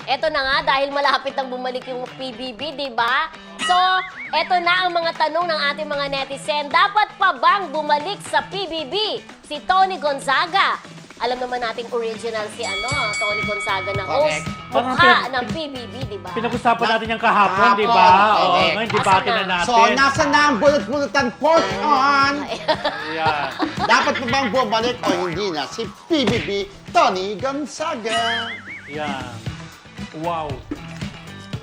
Eto na nga, dahil malapit nang bumalik yung PBB, di ba? So, eto na ang mga tanong ng ating mga netizen. Dapat pa bang bumalik sa PBB si Tony Gonzaga? Alam naman nating original si Tony Gonzaga na host, mukha ng PBB, di ba? Pinag-usapan natin yung kahapon, di ba? Kahapon, Oo, eh. ngayon, debate na natin. So, nasa na ang bulot-bulutan pork on? Yeah. Dapat pa bang bumalik o hindi na si PBB Tony Gonzaga? Yan. Wow.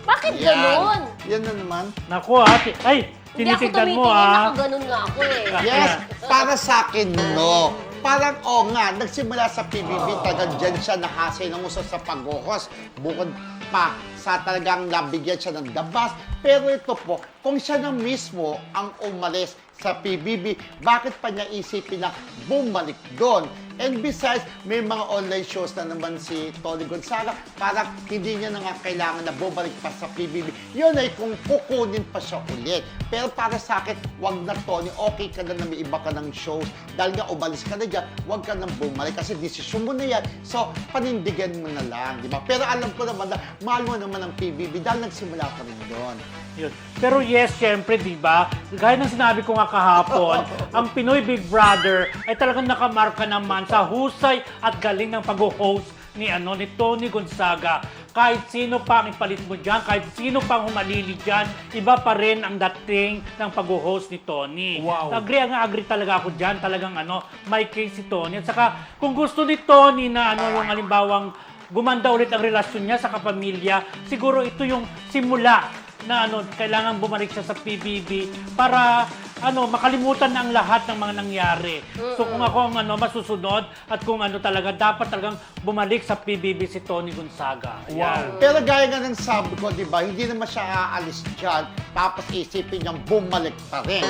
Bakit ganun? Yan na naman. Naku, ate. Ay, Hindi ako tinitignan mo, tumitingin, ah. nakaganon nga ako eh. Yes, para sa akin, no. Parang, nga, nagsimula sa PBB, talagang dyan siya nakasay ng uso sa pag-host. Bukod pa sa talagang nabigyan siya ng dabas. Pero ito po, kung siya na mismo ang umalis sa PBB, bakit pa niya isipin na bumalik doon? And besides, may mga online shows na naman si Tony Gonzaga, parang hindi niya na nga kailangan na bumalik pa sa PBB. Yun ay kung kukunin pa siya ulit. Pero para sa akin, wag na Tony, okay ka na may iba ka ng shows. Dahil nga umalis ka na dyan, wag ka nang bumalik kasi desisyon mo na yan. So, panindigan mo na lang, di ba? Pero alam ko naman na mahal mo naman ang PBB dahil nagsimula ka rin doon. Yun. Pero yes, syempre, di ba? Gaya ng sinabi ko nga kahapon, ang Pinoy Big Brother ay talagang nakamarka naman sa husay at galing ng pag-host ni Tony Gonzaga. Kahit sino pa ang ipalit mo dyan, kahit sino pang humalili dyan, iba pa rin ang dating ng pag-host ni Tony. Wow. Agree talaga ako dyan. Talagang may case si Tony. At saka, kung gusto ni Tony na yung halimbawang gumanda ulit ang relasyon niya sa kapamilya, siguro ito yung simula na kailangan bumalik siya sa PBB para makalimutan na ang lahat ng mga nangyari. So kung ako ang masusunod at kung talaga dapat talagang bumalik sa PBB si Tony Gonzaga. Ayan. Pero gaya nga ng sabi ko, di ba, hindi naman siya aalis dyan, tapos isipin niyang bumalik pa rin.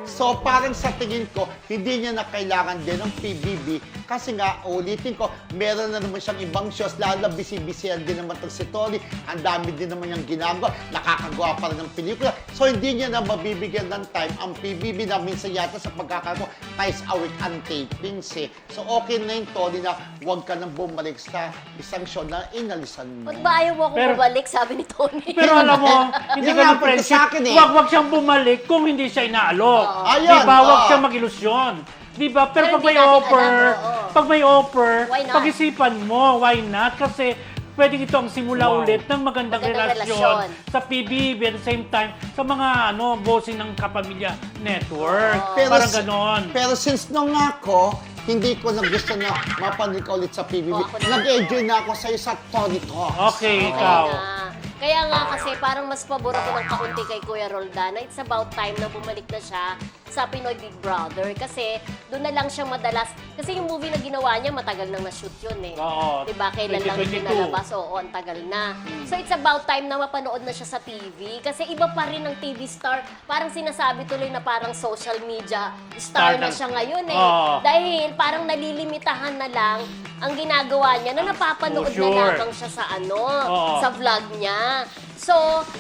So parang sa tingin ko, hindi niya na kailangan din ng PBB kasi nga, ulitin ko, meron na naman siyang ibang shows, lalo na busy-busyhan din naman si Tony, ang dami din naman niyang ginagawa, nakakagawa pa rin ng pelikula. So hindi niya na mabibigyan ng time ang PBB na minsan yata sa pagkakataon, twice a week ang tapings eh. So okay na yung Tony na huwag ka nang bumalik sa isang show na inalisan mo. Ba't ba ayaw mo akong bumalik, sabi ni Tony? Pero alam mo, hindi Yan ka nga ng po friendship. sa akin eh. Wag siyang bumalik kung hindi siya inaalok. Ayun, Diba? Wag siyang mag-ilusyon. Diba? Pero pag Pero may hindi natin offer, alam, oo. pag may offer, Why not? pag-isipan mo, why not? Kasi pwede ito ang simula Wow. ulit ng magandang Magandang relasyon relasyon. sa PBB at the same time sa mga bossing ng Kapamilya Network. Pero Parang ganon. Pero since nung ako, hindi ko na gusto na mapanood ka ulit sa PBB. Ako na. Nag-enjoy na ako sa'yo sa Tony Talks. Okay, Kaya ikaw. nga. Kaya nga kasi parang mas pabor ako ng kaunti kay Kuya Roldan na it's about time na bumalik na siya sa Pinoy Big Brother kasi doon na lang siya madalas. Kasi yung movie na ginawa niya, matagal nang na-shoot yun eh. Oo. Diba? Kailan lang 2022. pinalabas? Oo, ang tagal na. So it's about time na mapanood na siya sa TV kasi iba pa rin ang TV star. Parang sinasabi tuloy na parang social media star na siya ngayon eh. Oo. Dahil parang nalilimitahan na lang ang ginagawa niya na napapanood na Sure. lamang siya sa Oo. sa vlog niya. So,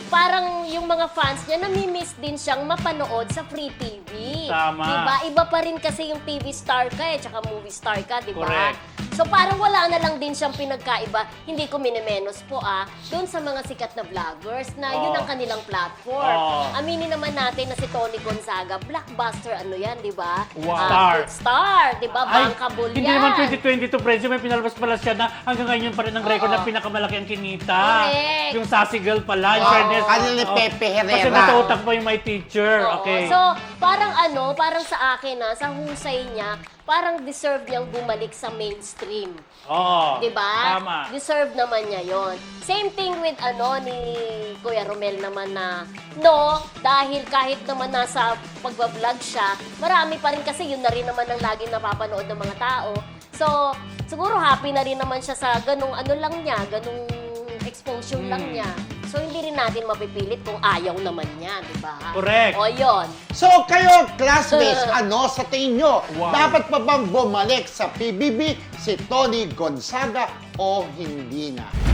parang yung mga fans niya, nami-miss din siyang mapanood sa free TV. Tama. Diba? Iba pa rin kasi yung TV star ka tsaka movie star ka, diba? Correct. So, parang wala na lang din siyang pinagkaiba. Hindi ko minimenos po doon sa mga sikat na vloggers na yun ang kanilang platform. Aminin naman natin na si Tony Gonzaga, blockbuster yan, diba? Wow. Star, diba? Ay, Bankable hindi yan. naman 2022, friends. May pinalabas pala siya na hanggang ngayon pa rin ang record na pinakamalaki ang kinita. Correct. Yung Sassy Girl pala, in fairness. Ano ni Pepe Herrera. Kasi natutak pa yung My Teacher. Oo. Okay. So, parang parang sa akin sa husay niya, parang deserve niyang bumalik sa mainstream. Oo. Diba? Tama. Deserve naman niya yon. Same thing with ni Kuya Romel naman na dahil kahit naman nasa pagbablog siya, marami pa rin kasi yun na rin naman ang laging napapanood ng mga tao. So, siguro happy na rin naman siya sa ganung lang niya, ganung exposure lang niya. So, hindi rin natin mapipilit kung ayaw naman niya, di ba? Correct. O, yun. So kayo, classmates, sa tingin nyo? Wow. Dapat pa bang bumalik sa PBB si Tony Gonzaga o hindi na?